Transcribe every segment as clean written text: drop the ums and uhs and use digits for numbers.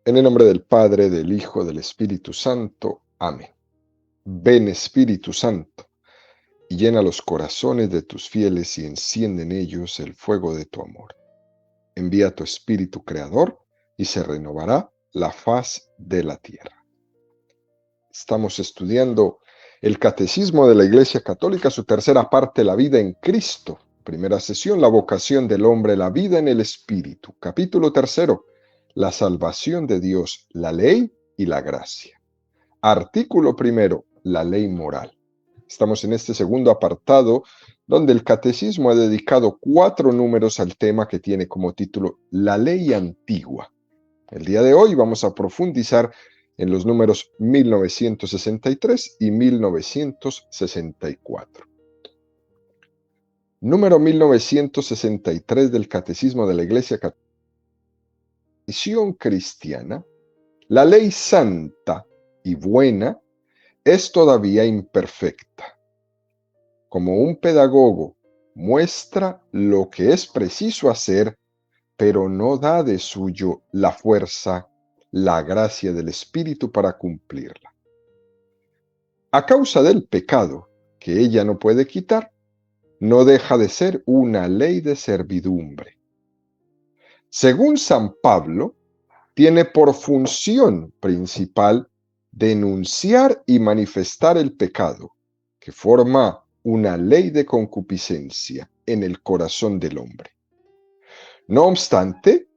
En el nombre del Padre, del Hijo, del Espíritu Santo. Amén. Ven Espíritu Santo, y llena los corazones de tus fieles y enciende en ellos el fuego de tu amor. Envía tu Espíritu Creador, y se renovará la faz de la tierra. Estamos estudiando el Catecismo de la Iglesia Católica, su tercera parte, la vida en Cristo. Primera sesión, la vocación del hombre, la vida en el Espíritu. Capítulo tercero, la salvación de Dios, la ley y la gracia. Artículo primero, la ley moral. Estamos en este segundo apartado donde el Catecismo ha dedicado 4 números al tema que tiene como título La ley antigua. El día de hoy vamos a profundizar en los números 1963 y 1964. Número 1963 del Catecismo de la Iglesia Católica. Misión cristiana. La ley santa y buena es todavía imperfecta. Como un pedagogo muestra lo que es preciso hacer, pero no da de suyo la fuerza, la gracia del Espíritu para cumplirla. A causa del pecado, que ella no puede quitar, no deja de ser una ley de servidumbre. Según San Pablo, tiene por función principal denunciar y manifestar el pecado, que forma una ley de concupiscencia en el corazón del hombre. No obstante,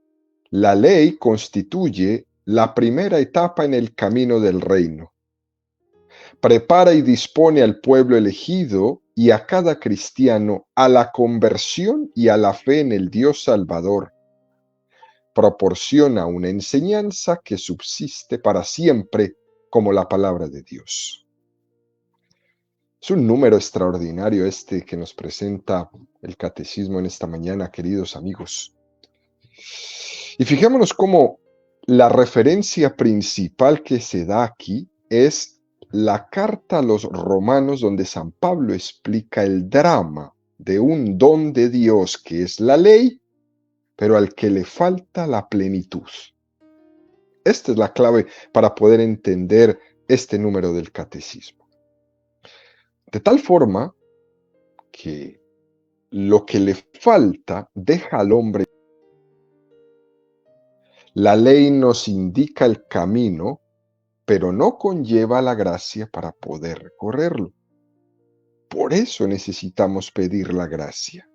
la ley constituye la primera etapa en el camino del reino. Prepara y dispone al pueblo elegido y a cada cristiano a la conversión y a la fe en el Dios Salvador. Proporciona una enseñanza que subsiste para siempre como la palabra de Dios. Es un número extraordinario este que nos presenta el catecismo en esta mañana, queridos amigos. Y fijémonos cómo la referencia principal que se da aquí es la carta a los romanos, donde San Pablo explica el drama de un don de Dios que es la ley, pero al que le falta la plenitud. Esta es la clave para poder entender este número del catecismo. De tal forma que lo que le falta deja al hombre. La ley nos indica el camino, pero no conlleva la gracia para poder recorrerlo. Por eso necesitamos pedir la gracia.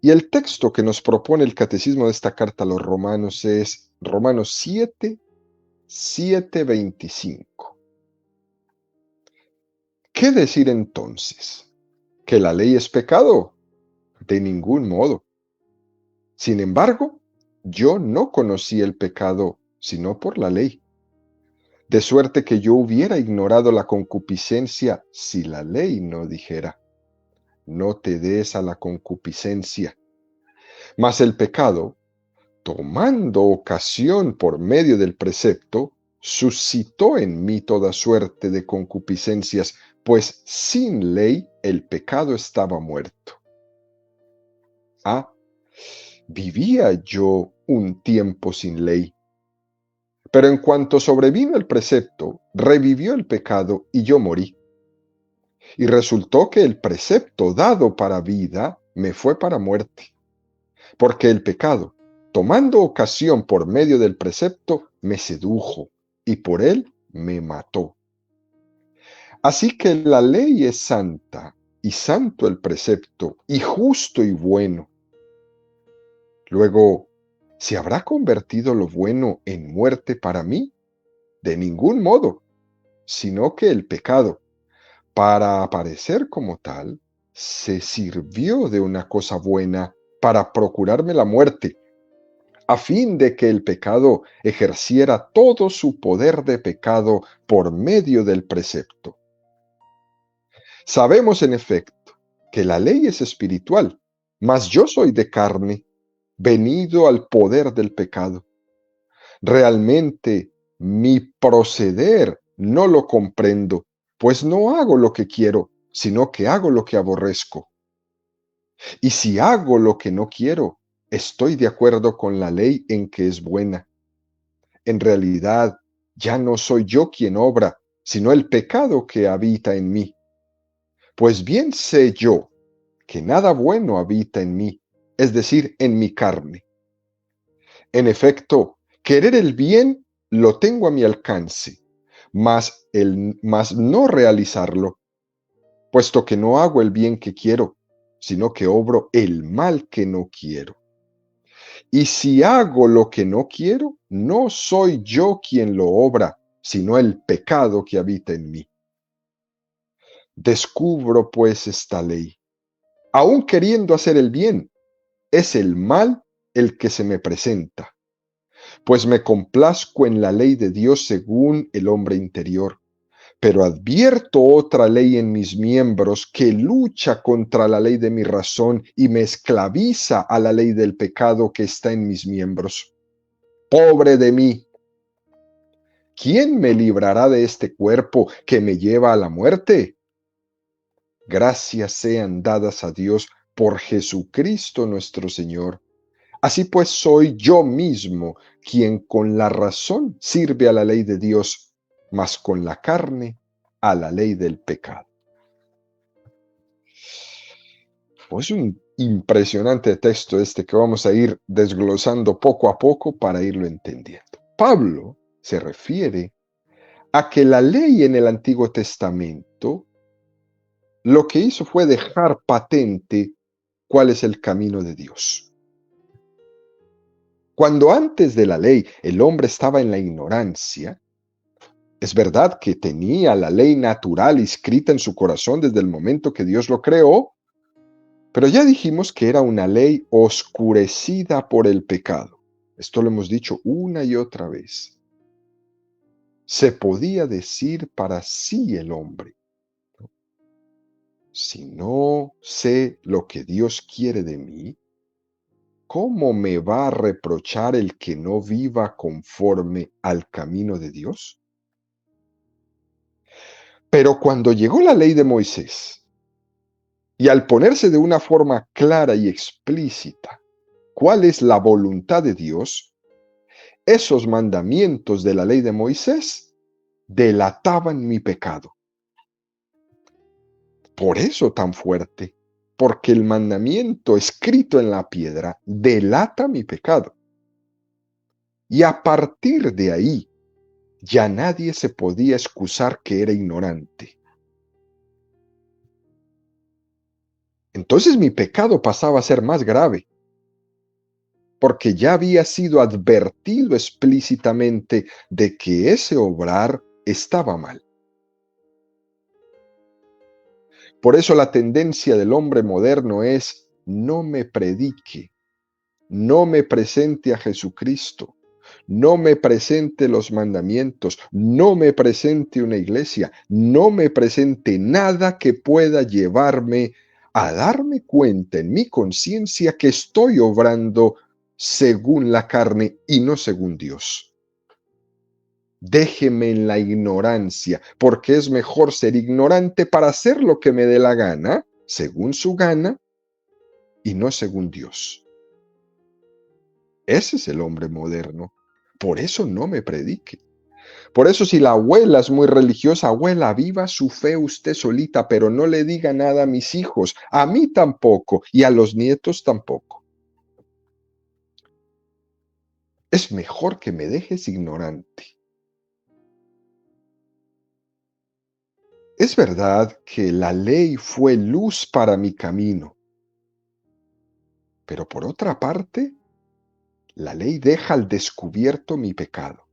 Y el texto que nos propone el catecismo de esta carta a los romanos es Romanos 7:25. ¿Qué decir entonces? ¿Que la ley es pecado? De ningún modo. Sin embargo, yo no conocí el pecado sino por la ley. De suerte que yo hubiera ignorado la concupiscencia si la ley no dijera, no te des a la concupiscencia. Mas el pecado, tomando ocasión por medio del precepto, suscitó en mí toda suerte de concupiscencias, pues sin ley el pecado estaba muerto. Ah, vivía yo un tiempo sin ley, pero en cuanto sobrevino el precepto, revivió el pecado y yo morí. Y resultó que el precepto dado para vida me fue para muerte, porque el pecado, tomando ocasión por medio del precepto, me sedujo y por él me mató. Así que la ley es santa y santo el precepto y justo y bueno. Luego, ¿se habrá convertido lo bueno en muerte para mí? De ningún modo, sino que el pecado, para aparecer como tal, se sirvió de una cosa buena para procurarme la muerte, a fin de que el pecado ejerciera todo su poder de pecado por medio del precepto. Sabemos en efecto que la ley es espiritual, mas yo soy de carne, venido al poder del pecado. Realmente mi proceder no lo comprendo, pues no hago lo que quiero, sino que hago lo que aborrezco. Y si hago lo que no quiero, estoy de acuerdo con la ley en que es buena. En realidad, ya no soy yo quien obra, sino el pecado que habita en mí. Pues bien sé yo que nada bueno habita en mí, es decir, en mi carne. En efecto, querer el bien lo tengo a mi alcance, mas no realizarlo, puesto que no hago el bien que quiero, sino que obro el mal que no quiero. Y si hago lo que no quiero, no soy yo quien lo obra, sino el pecado que habita en mí. Descubro pues esta ley. Aun queriendo hacer el bien, es el mal el que se me presenta, pues me complazco en la ley de Dios según el hombre interior, pero advierto otra ley en mis miembros que lucha contra la ley de mi razón y me esclaviza a la ley del pecado que está en mis miembros. Pobre de mí, ¿quién me librará de este cuerpo que me lleva a la muerte? Gracias sean dadas a Dios por Jesucristo nuestro Señor. Así pues soy yo mismo quien con la razón sirve a la ley de Dios, mas con la carne a la ley del pecado. Pues un impresionante texto este que vamos a ir desglosando poco a poco para irlo entendiendo. Pablo se refiere a que la ley en el Antiguo Testamento lo que hizo fue dejar patente cuál es el camino de Dios. Cuando antes de la ley el hombre estaba en la ignorancia, es verdad que tenía la ley natural escrita en su corazón desde el momento que Dios lo creó, pero ya dijimos que era una ley oscurecida por el pecado. Esto lo hemos dicho una y otra vez. Se podía decir para sí el hombre: si no sé lo que Dios quiere de mí, ¿cómo me va a reprochar el que no viva conforme al camino de Dios? Pero cuando llegó la ley de Moisés, y al ponerse de una forma clara y explícita cuál es la voluntad de Dios, esos mandamientos de la ley de Moisés delataban mi pecado. Por eso tan fuerte, porque el mandamiento escrito en la piedra delata mi pecado. Y a partir de ahí, ya nadie se podía excusar que era ignorante. Entonces mi pecado pasaba a ser más grave, porque ya había sido advertido explícitamente de que ese obrar estaba mal. Por eso la tendencia del hombre moderno es: no me predique, no me presente a Jesucristo, no me presente los mandamientos, no me presente una iglesia, no me presente nada que pueda llevarme a darme cuenta en mi conciencia que estoy obrando según la carne y no según Dios. Déjeme en la ignorancia, porque es mejor ser ignorante para hacer lo que me dé la gana, según su gana, y no según Dios. Ese es el hombre moderno. Por eso no me predique. Por eso, si la abuela es muy religiosa: abuela, viva su fe usted solita, pero no le diga nada a mis hijos, a mí tampoco, y a los nietos tampoco. Es mejor que me dejes ignorante. Es verdad que la ley fue luz para mi camino, pero por otra parte, la ley deja al descubierto mi pecado.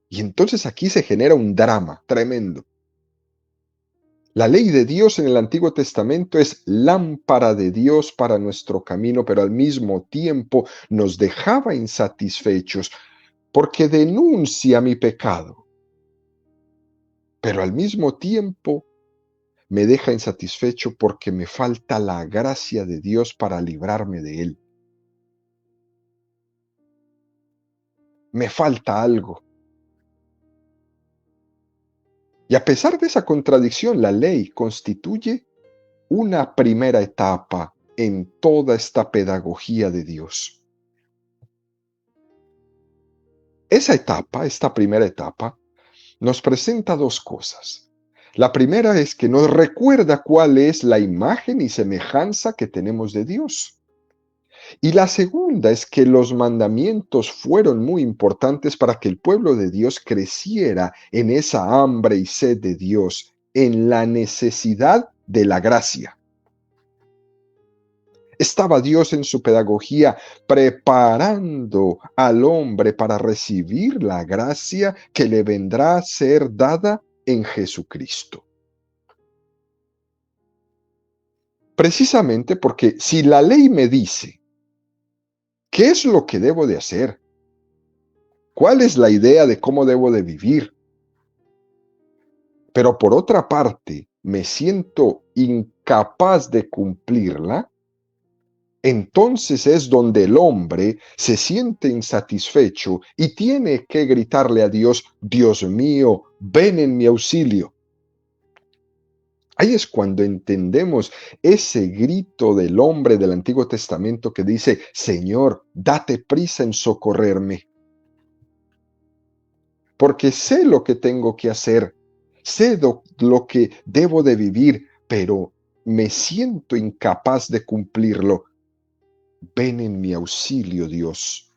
Y entonces aquí se genera un drama tremendo. La ley de Dios en el Antiguo Testamento es lámpara de Dios para nuestro camino, pero al mismo tiempo nos dejaba insatisfechos porque denuncia mi pecado, pero al mismo tiempo me deja insatisfecho porque me falta la gracia de Dios para librarme de él. Me falta algo. Y a pesar de esa contradicción, la ley constituye una primera etapa en toda esta pedagogía de Dios. Esta primera etapa, nos presenta dos cosas. La primera es que nos recuerda cuál es la imagen y semejanza que tenemos de Dios. Y la segunda es que los mandamientos fueron muy importantes para que el pueblo de Dios creciera en esa hambre y sed de Dios, en la necesidad de la gracia. Estaba Dios en su pedagogía preparando al hombre para recibir la gracia que le vendrá a ser dada en Jesucristo. Precisamente porque si la ley me dice qué es lo que debo de hacer, cuál es la idea de cómo debo de vivir, pero por otra parte me siento incapaz de cumplirla, entonces es donde el hombre se siente insatisfecho y tiene que gritarle a Dios: Dios mío, ven en mi auxilio. Ahí es cuando entendemos ese grito del hombre del Antiguo Testamento que dice: Señor, date prisa en socorrerme. Porque sé lo que tengo que hacer, sé lo que debo de vivir, pero me siento incapaz de cumplirlo. Ven en mi auxilio, Dios.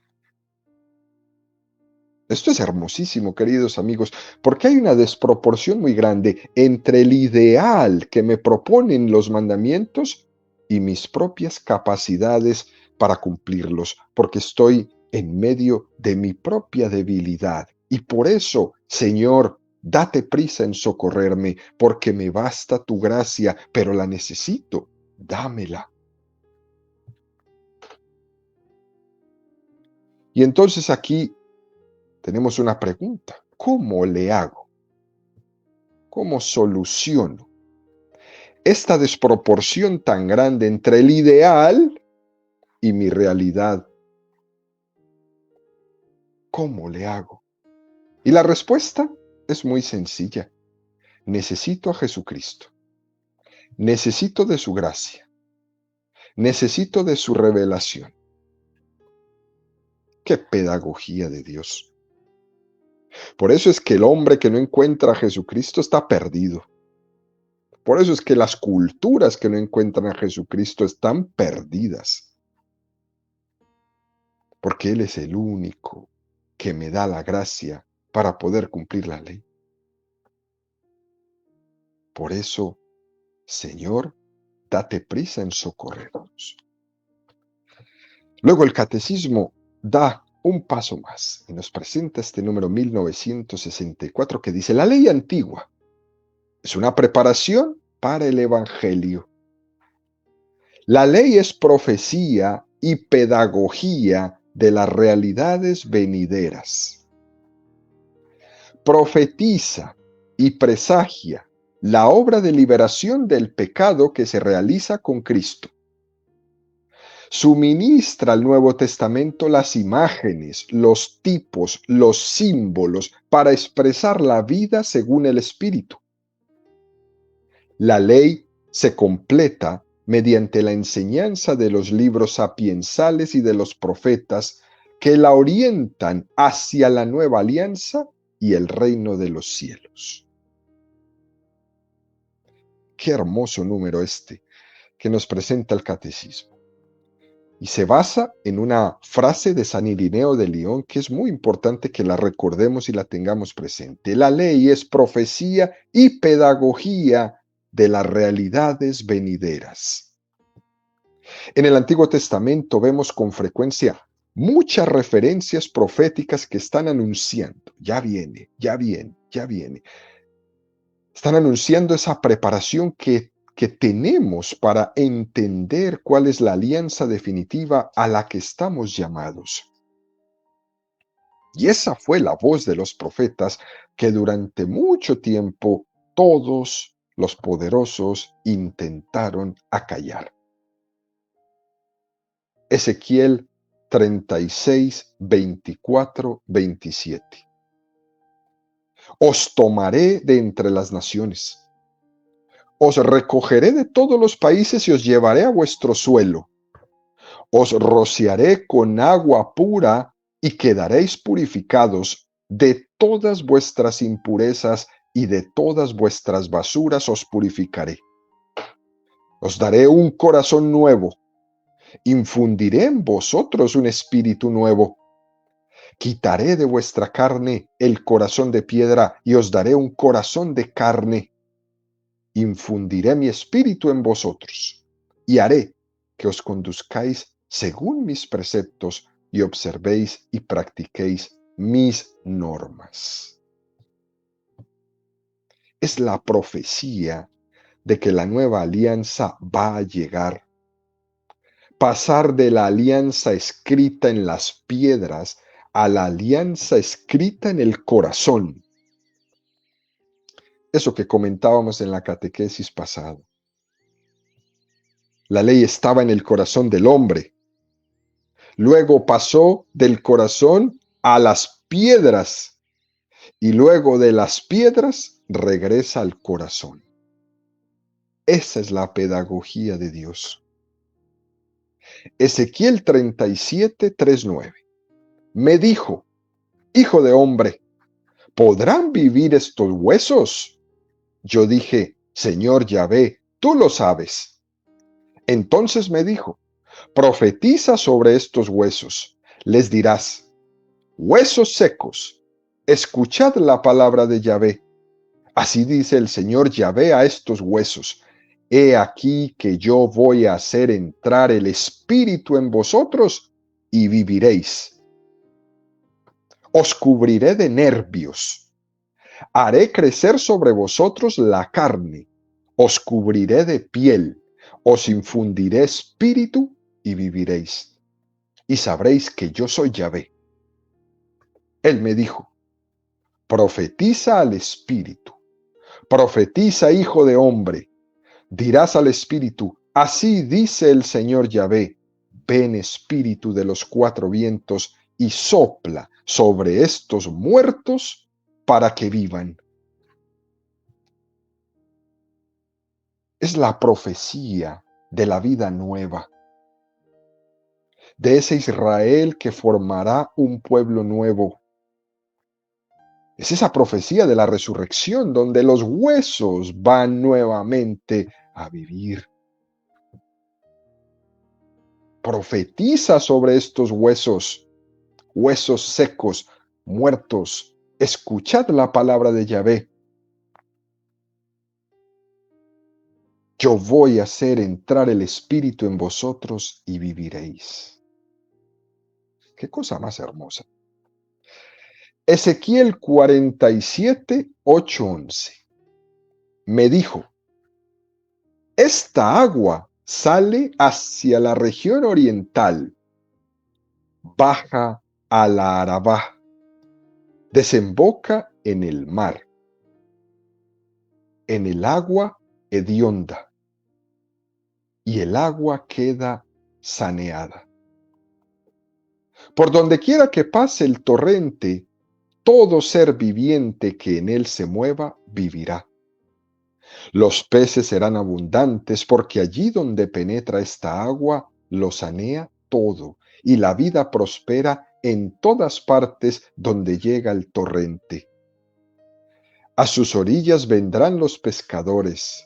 Esto es hermosísimo, queridos amigos, porque hay una desproporción muy grande entre el ideal que me proponen los mandamientos y mis propias capacidades para cumplirlos, porque estoy en medio de mi propia debilidad. Y por eso, Señor, date prisa en socorrerme, porque me basta tu gracia, pero la necesito, dámela. Y entonces aquí tenemos una pregunta: ¿cómo le hago? ¿Cómo soluciono esta desproporción tan grande entre el ideal y mi realidad? ¿Cómo le hago? Y la respuesta es muy sencilla. Necesito a Jesucristo. Necesito de su gracia. Necesito de su revelación. ¡Qué pedagogía de Dios! Por eso es que el hombre que no encuentra a Jesucristo está perdido. Por eso es que las culturas que no encuentran a Jesucristo están perdidas. Porque Él es el único que me da la gracia para poder cumplir la ley. Por eso, Señor, date prisa en socorrernos. Luego el catecismo da un paso más y nos presenta este número 1964 que dice: la ley antigua es una preparación para el Evangelio. La ley es profecía y pedagogía de las realidades venideras. Profetiza y presagia la obra de liberación del pecado que se realiza con Cristo. Suministra al Nuevo Testamento las imágenes, los tipos, los símbolos para expresar la vida según el Espíritu. La ley se completa mediante la enseñanza de los libros sapiensales y de los profetas que la orientan hacia la nueva alianza y el reino de los cielos. Qué hermoso número este que nos presenta el catecismo. Y se basa en una frase de San Irineo de León que es muy importante que la recordemos y la tengamos presente. La ley es profecía y pedagogía de las realidades venideras. En el Antiguo Testamento vemos con frecuencia muchas referencias proféticas que están anunciando: ya viene, ya viene, ya viene. Están anunciando esa preparación que tenemos para entender cuál es la alianza definitiva a la que estamos llamados. Y esa fue la voz de los profetas que durante mucho tiempo todos los poderosos intentaron acallar. Ezequiel 36, 24, 27. Os tomaré de entre las naciones. Os recogeré de todos los países y os llevaré a vuestro suelo. Os rociaré con agua pura y quedaréis purificados de todas vuestras impurezas y de todas vuestras basuras os purificaré. Os daré un corazón nuevo, infundiré en vosotros un espíritu nuevo. Quitaré de vuestra carne el corazón de piedra y os daré un corazón de carne. Infundiré mi espíritu en vosotros y haré que os conduzcáis según mis preceptos y observéis y practiquéis mis normas. Es la profecía de que la nueva alianza va a llegar. Pasar de la alianza escrita en las piedras a la alianza escrita en el corazón. Eso que comentábamos en la catequesis pasada. La ley estaba en el corazón del hombre. Luego pasó del corazón a las piedras y luego de las piedras regresa al corazón. Esa es la pedagogía de Dios. Ezequiel 37, 3:9. Me dijo, hijo de hombre, ¿podrán vivir estos huesos? Yo dije, Señor Yahvé, tú lo sabes. Entonces me dijo, profetiza sobre estos huesos. Les dirás, huesos secos, escuchad la palabra de Yahvé. Así dice el Señor Yahvé a estos huesos. He aquí que yo voy a hacer entrar el espíritu en vosotros y viviréis. Os cubriré de nervios. Haré crecer sobre vosotros la carne. Os cubriré de piel. Os infundiré espíritu y viviréis. Y sabréis que yo soy Yahvé. Él me dijo, profetiza al espíritu. Profetiza, hijo de hombre. Dirás al espíritu, así dice el Señor Yahvé, ven espíritu de los cuatro vientos y sopla sobre estos muertos para que vivan. Es la profecía de la vida nueva, de ese Israel que formará un pueblo nuevo. Es esa profecía de la resurrección donde los huesos van nuevamente a vivir. Profetiza sobre estos huesos, huesos secos, muertos. Escuchad la palabra de Yahvé. Yo voy a hacer entrar el espíritu en vosotros y viviréis. Qué cosa más hermosa. Ezequiel 47, 8, 11. Me dijo, esta agua sale hacia la región oriental, baja a la Arabá, desemboca en el mar, en el agua hedionda, y el agua queda saneada. Por donde quiera que pase el torrente, todo ser viviente que en él se mueva vivirá. Los peces serán abundantes porque allí donde penetra esta agua lo sanea todo y la vida prospera en todas partes donde llega el torrente. A sus orillas vendrán los pescadores,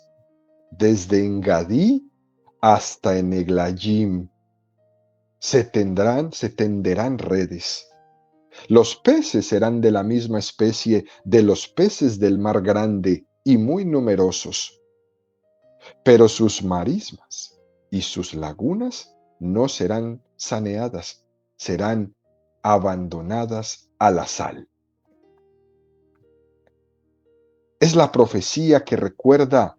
desde Engadí hasta en Eglayim. Se tenderán redes. Los peces serán de la misma especie de los peces del mar grande y muy numerosos. Pero sus marismas y sus lagunas no serán saneadas, serán abandonadas a la sal. Es la profecía que recuerda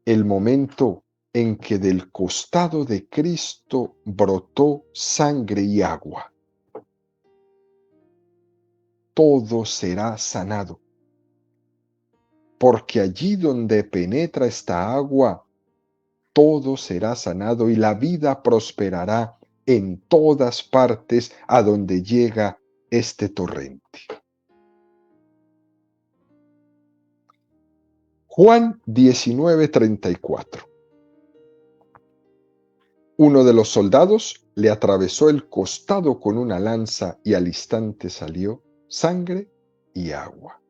el momento en que del costado de Cristo brotó sangre y agua. Todo será sanado, porque allí donde penetra esta agua, todo será sanado y la vida prosperará en todas partes a donde llega este torrente. Juan 19:34. Uno de los soldados le atravesó el costado con una lanza y al instante salió sangre y agua.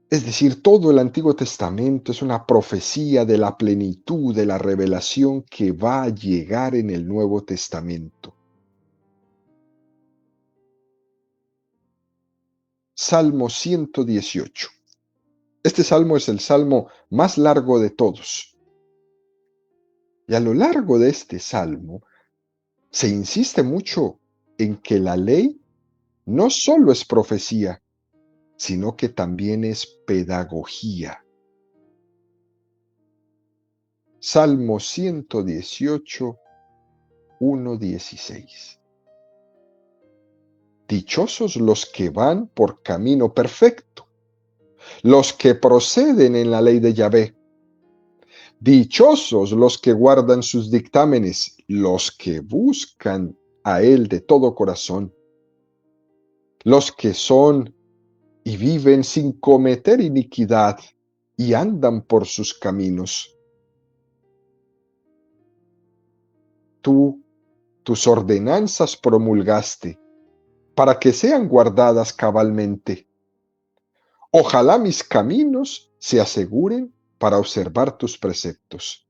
Es decir, todo el Antiguo Testamento es una profecía de la plenitud de la revelación que va a llegar en el Nuevo Testamento. Salmo 118. Este salmo es el salmo más largo de todos. Y a lo largo de este salmo se insiste mucho en que la ley no solo es profecía, sino que también es pedagogía. Salmo 118, 1:16. Dichosos los que van por camino perfecto, los que proceden en la ley de Yahvé. Dichosos los que guardan sus dictámenes, los que buscan a Él de todo corazón, los que son y viven sin cometer iniquidad y andan por sus caminos. Tú, tus ordenanzas promulgaste para que sean guardadas cabalmente. Ojalá mis caminos se aseguren para observar tus preceptos.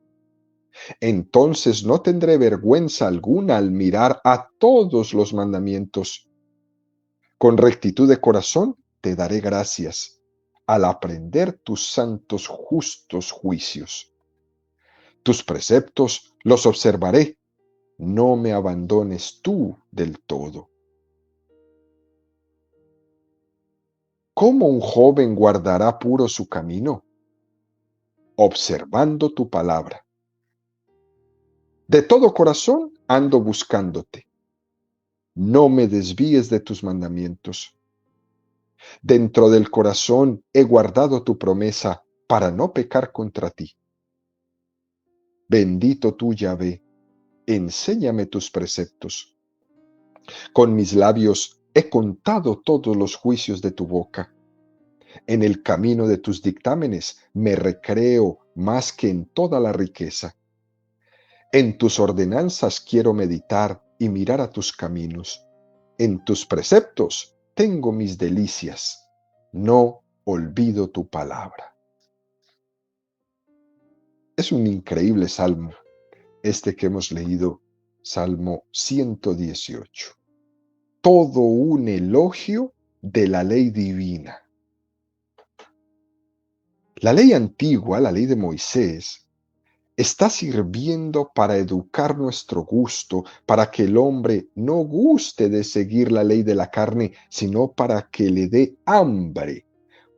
Entonces no tendré vergüenza alguna al mirar a todos los mandamientos. Con rectitud de corazón te daré gracias al aprender tus santos justos juicios. Tus preceptos los observaré, no me abandones tú del todo. ¿Cómo un joven guardará puro su camino? Observando tu palabra. De todo corazón ando buscándote. No me desvíes de tus mandamientos. Dentro del corazón he guardado tu promesa para no pecar contra ti. Bendito tú, Yahvé, enséñame tus preceptos. Con mis labios he contado todos los juicios de tu boca. En el camino de tus dictámenes me recreo más que en toda la riqueza. En tus ordenanzas quiero meditar y mirar a tus caminos. En tus preceptos tengo mis delicias. No olvido tu palabra. Es un increíble salmo, este que hemos leído, Salmo 118. Todo un elogio de la ley divina. La ley antigua, la ley de Moisés, está sirviendo para educar nuestro gusto, para que el hombre no guste de seguir la ley de la carne, sino para que le dé hambre,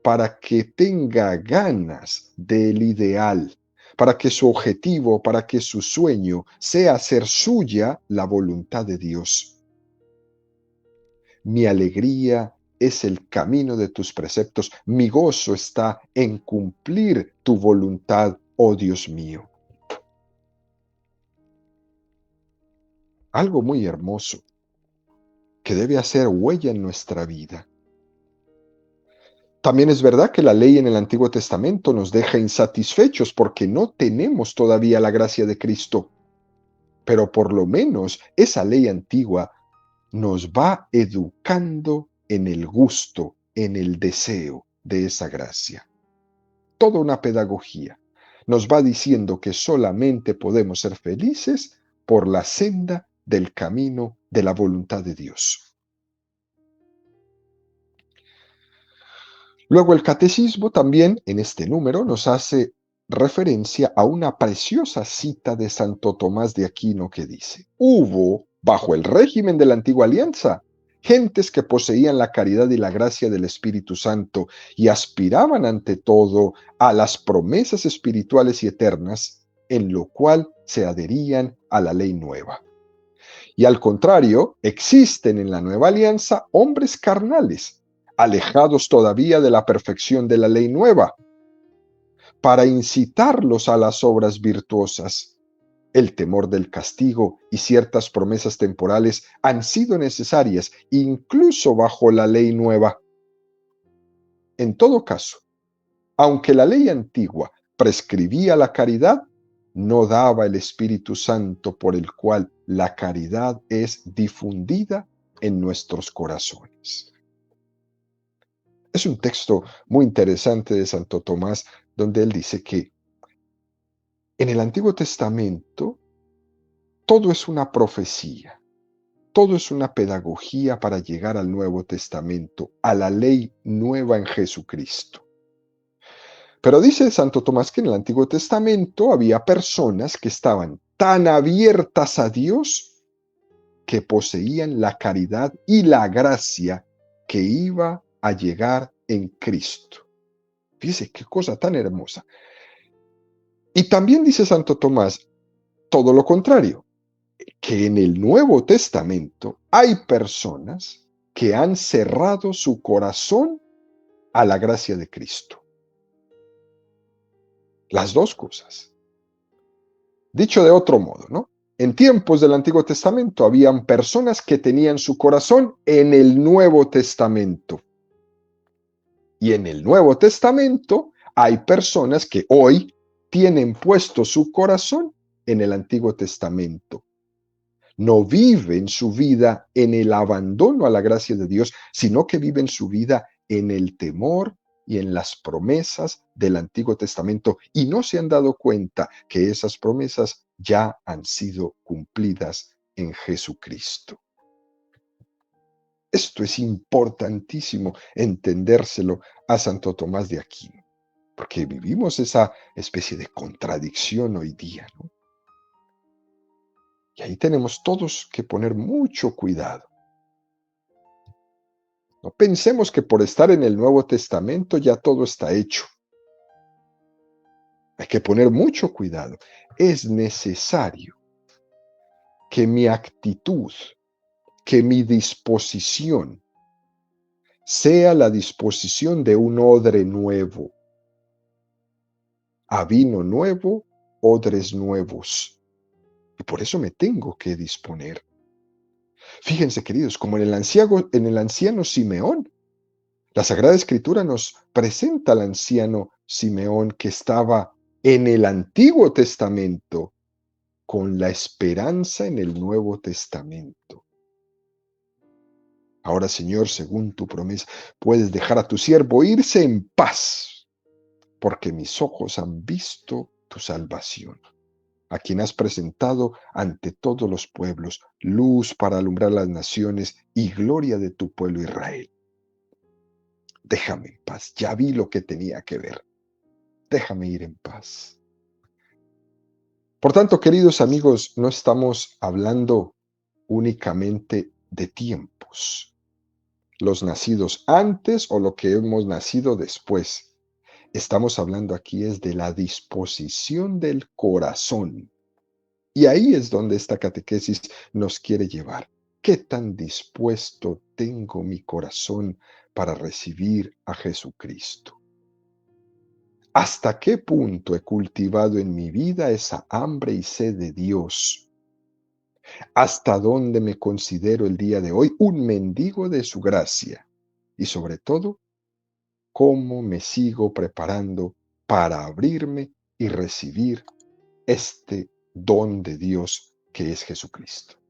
para que tenga ganas del ideal, para que su objetivo, para que su sueño sea hacer suya la voluntad de Dios. Mi alegría es el camino de tus preceptos, mi gozo está en cumplir tu voluntad, oh Dios mío. Algo muy hermoso que debe hacer huella en nuestra vida. También es verdad que la ley en el Antiguo Testamento nos deja insatisfechos porque no tenemos todavía la gracia de Cristo. Pero por lo menos esa ley antigua nos va educando en el gusto, en el deseo de esa gracia. Toda una pedagogía. Nos va diciendo que solamente podemos ser felices por la senda del camino de la voluntad de Dios. Luego el catecismo también en este número nos hace referencia a una preciosa cita de Santo Tomás de Aquino que dice: hubo, bajo el régimen de la antigua alianza, gentes que poseían la caridad y la gracia del Espíritu Santo y aspiraban ante todo a las promesas espirituales y eternas, en lo cual se adherían a la ley nueva. Y al contrario, existen en la nueva alianza hombres carnales, alejados todavía de la perfección de la ley nueva, para incitarlos a las obras virtuosas. El temor del castigo y ciertas promesas temporales han sido necesarias incluso bajo la ley nueva. En todo caso, aunque la ley antigua prescribía la caridad, no daba el Espíritu Santo por el cual la caridad es difundida en nuestros corazones. Es un texto muy interesante de Santo Tomás, donde él dice que en el Antiguo Testamento todo es una profecía, todo es una pedagogía para llegar al Nuevo Testamento, a la ley nueva en Jesucristo. Pero dice Santo Tomás que en el Antiguo Testamento había personas que estaban tan abiertas a Dios que poseían la caridad y la gracia que iba a llegar en Cristo. Fíjese qué cosa tan hermosa. Y también dice Santo Tomás todo lo contrario, que en el Nuevo Testamento hay personas que han cerrado su corazón a la gracia de Cristo. Las dos cosas. Dicho de otro modo, ¿no? En tiempos del Antiguo Testamento habían personas que tenían su corazón en el Nuevo Testamento. Y en el Nuevo Testamento hay personas que hoy tienen puesto su corazón en el Antiguo Testamento. No viven su vida en el abandono a la gracia de Dios, sino que viven su vida en el temor y en las promesas del Antiguo Testamento y no se han dado cuenta que esas promesas ya han sido cumplidas en Jesucristo. Esto es importantísimo entendérselo a Santo Tomás de Aquino, porque vivimos esa especie de contradicción hoy día, ¿no? Y ahí tenemos todos que poner mucho cuidado. No pensemos que por estar en el Nuevo Testamento ya todo está hecho. Hay que poner mucho cuidado. Es necesario que mi actitud, que mi disposición sea la disposición de un odre nuevo. A vino nuevo, odres nuevos. Y por eso me tengo que disponer. Fíjense, queridos, como en el anciano Simeón, la Sagrada Escritura nos presenta al anciano Simeón que estaba en el Antiguo Testamento con la esperanza en el Nuevo Testamento. Ahora, Señor, según tu promesa, puedes dejar a tu siervo irse en paz, porque mis ojos han visto tu salvación, a quien has presentado ante todos los pueblos, luz para alumbrar las naciones y gloria de tu pueblo Israel. Déjame en paz, ya vi lo que tenía que ver. Déjame ir en paz. Por tanto, queridos amigos, no estamos hablando únicamente de tiempos, los nacidos antes o lo que hemos nacido después. Estamos hablando aquí es de la disposición del corazón. Y ahí es donde esta catequesis nos quiere llevar. ¿Qué tan dispuesto tengo mi corazón para recibir a Jesucristo? ¿Hasta qué punto he cultivado en mi vida esa hambre y sed de Dios? ¿Hasta dónde me considero el día de hoy un mendigo de su gracia? Y sobre todo, ¿cómo me sigo preparando para abrirme y recibir este don de Dios que es Jesucristo?